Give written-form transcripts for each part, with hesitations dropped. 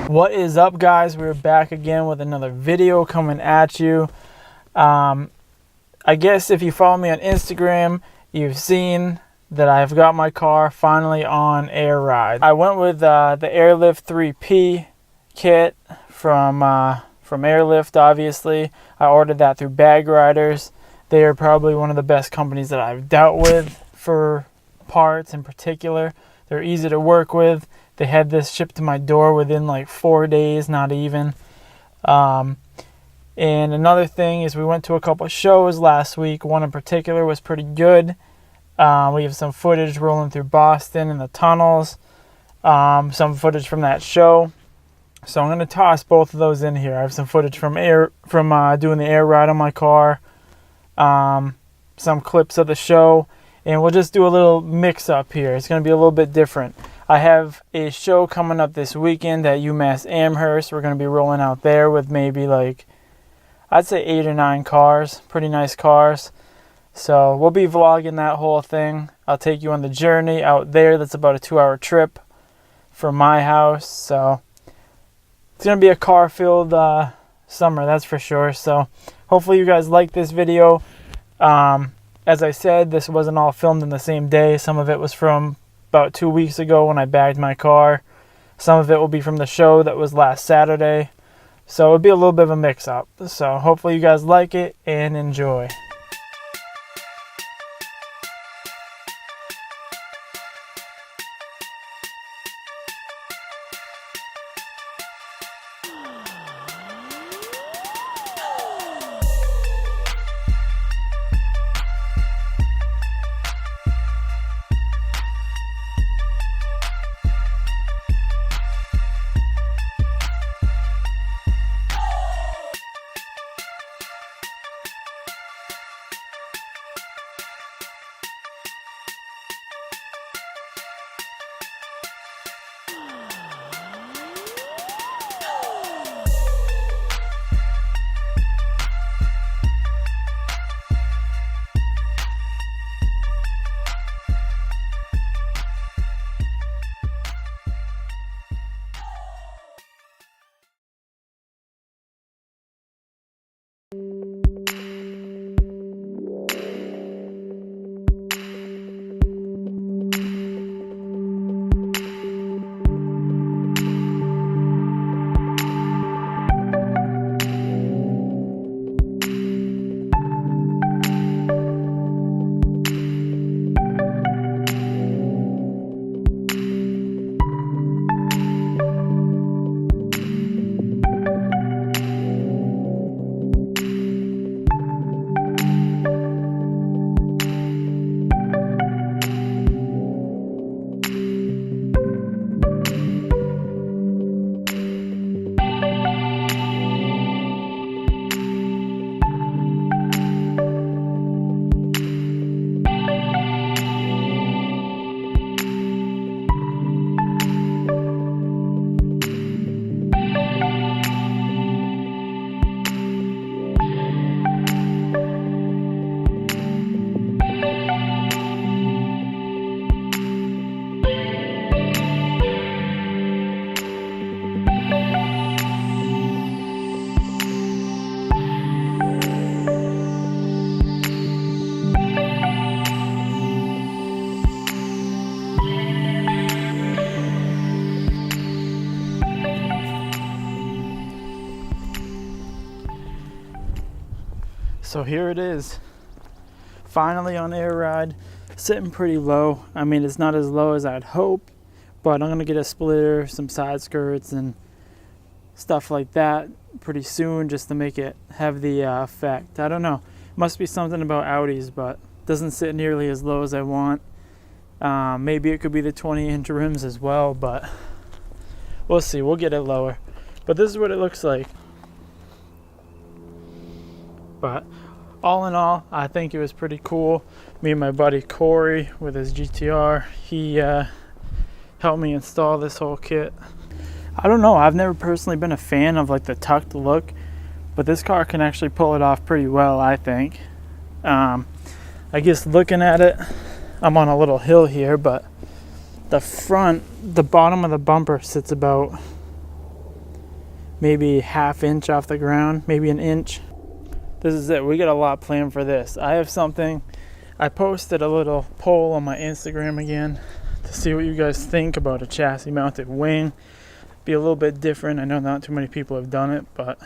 What is up, guys? We're back again with another video coming at you. I guess if you follow me on Instagram, you've seen that I've got my car finally on air ride. I went with the Airlift 3P kit from Airlift, obviously. I ordered that through Bag Riders. They are probably one of the best companies that I've dealt with for parts in particular. They're easy to work with. They had this shipped to my door within like 4 days, not even. And another thing is we went to a couple of shows last week. One in particular was pretty good. We have some footage rolling through Boston in the tunnels. Some footage from that show. So I'm going to toss both of those in here. I have some footage from doing the air ride on my car. Some clips of the show. And we'll just do a little mix up here. It's going to be a little bit different. I have a show coming up this weekend at UMass Amherst. We're going to be rolling out there with maybe like, I'd say 8 or 9 cars. Pretty nice cars. So we'll be vlogging that whole thing. I'll take you on the journey out there. That's about a 2-hour trip from my house. So it's going to be a car-filled summer, that's for sure. So hopefully you guys like this video. As I said, this wasn't all filmed in the same day. Some of it was from about 2 weeks ago when I bagged my car. Some of it will be from the show that was last Saturday. So it'll be a little bit of a mix-up. So hopefully you guys like it and enjoy. So here it is, finally on air ride, sitting pretty low. I mean, it's not as low as I'd hope, but I'm gonna get a splitter, some side skirts and stuff like that pretty soon just to make it have the effect. I don't know, must be something about Audis, but it doesn't sit nearly as low as I want. Maybe it could be the 20-inch rims as well, but we'll see. We'll get it lower. But this is what it looks like. But all in all, I think it was pretty cool. Me and my buddy Corey with his GTR, he helped me install this whole kit. I don't know, I've never personally been a fan of like the tucked look, but this car can actually pull it off pretty well, I think. I guess looking at it, I'm on a little hill here, but the front, the bottom of the bumper sits about maybe ½ inch off the ground, maybe an inch. This is it. We got a lot planned for this. I have something. I posted a little poll on my Instagram again to see what you guys think about a chassis mounted wing. Be a little bit different. I know not too many people have done it, but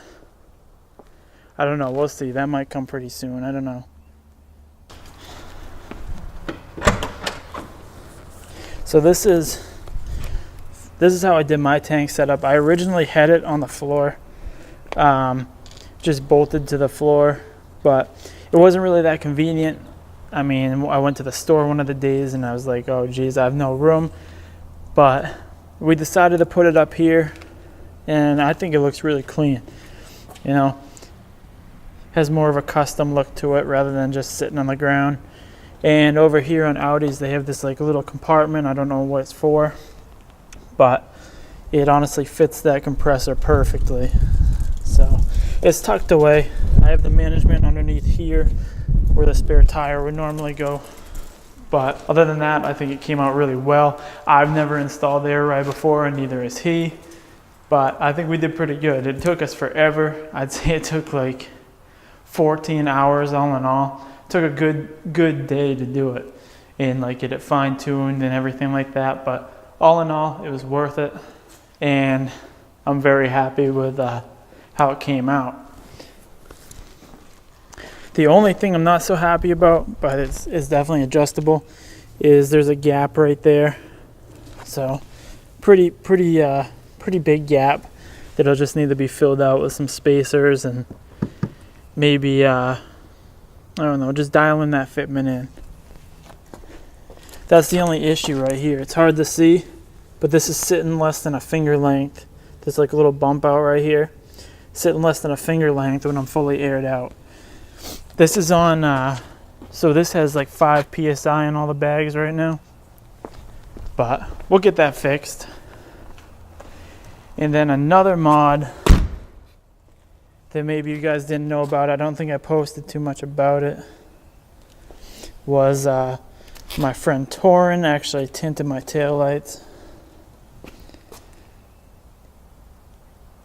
I don't know. We'll see. That might come pretty soon. I don't know. So this is how I did my tank setup. I originally had it on the floor, just bolted to the floor, but it wasn't really that convenient. I mean, I went to the store one of the days and I was like, oh geez, I have no room. But we decided to put it up here, and I think it looks really clean. You know, has more of a custom look to it rather than just sitting on the ground. And over here on Audis, they have this like little compartment. I don't know what it's for, but it honestly fits that compressor perfectly. So it's tucked away. I have the management underneath here where the spare tire would normally go. But other than that, I think it came out really well. I've never installed the air ride before, and neither has he. But I think we did pretty good. It took us forever. I'd say it took like 14 hours all in all. Took a good day to do it and like get it fine-tuned and everything like that, but all in all it was worth it, and I'm very happy with how it came out. The only thing I'm not so happy about, but it's definitely adjustable, is there's a gap right there. So pretty big gap that'll just need to be filled out with some spacers and maybe I don't know, just dialing that fitment in. That's the only issue right here. It's hard to see, but this is sitting less than a finger length. There's like a little bump out right here. Sitting less than a finger length when I'm fully aired out. This is on, so this has like 5 PSI in all the bags right now. But we'll get that fixed. And then another mod that maybe you guys didn't know about, I don't think I posted too much about it, was my friend Torin actually tinted my taillights.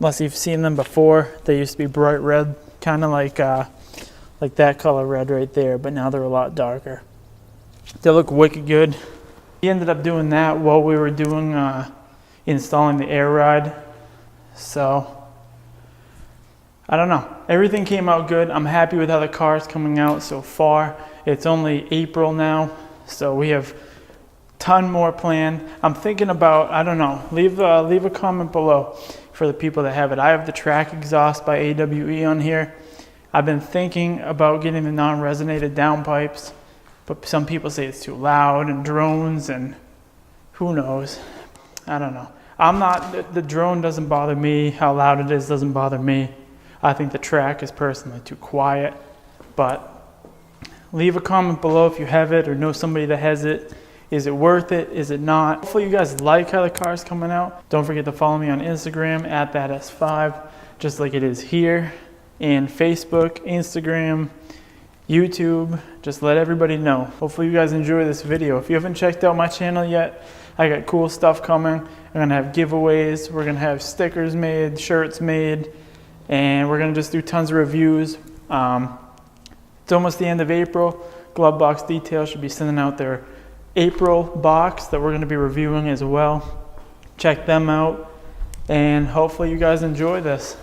Unless you've seen them before, they used to be bright red, kind of like that color red right there, but now they're a lot darker. They look wicked good. He ended up doing that while we were doing installing the air ride. So I don't know. Everything came out good. I'm happy with how the car is coming out so far. It's only April now, so we have a ton more planned. I'm thinking about, I don't know, leave a comment below for the people that have it. I have the track exhaust by AWE on here. I've been thinking about getting the non-resonated downpipes, but some people say it's too loud and drones and who knows. I don't know. The drone doesn't bother me. How loud it is doesn't bother me. I think the track is personally too quiet, but leave a comment below if you have it or know somebody that has it. Is it worth it? Is it not? Hopefully you guys like how the car is coming out. Don't forget to follow me on Instagram at that S5, just like it is here, and Facebook, Instagram, YouTube. Just let everybody know. Hopefully you guys enjoy this video. If you haven't checked out my channel yet, I got cool stuff coming. I'm gonna have giveaways. We're gonna have stickers made, shirts made, and we're gonna just do tons of reviews. It's almost the end of April. Glove Box Detail should be sending out their April box that we're gonna be reviewing as well. Check them out, and hopefully you guys enjoy this.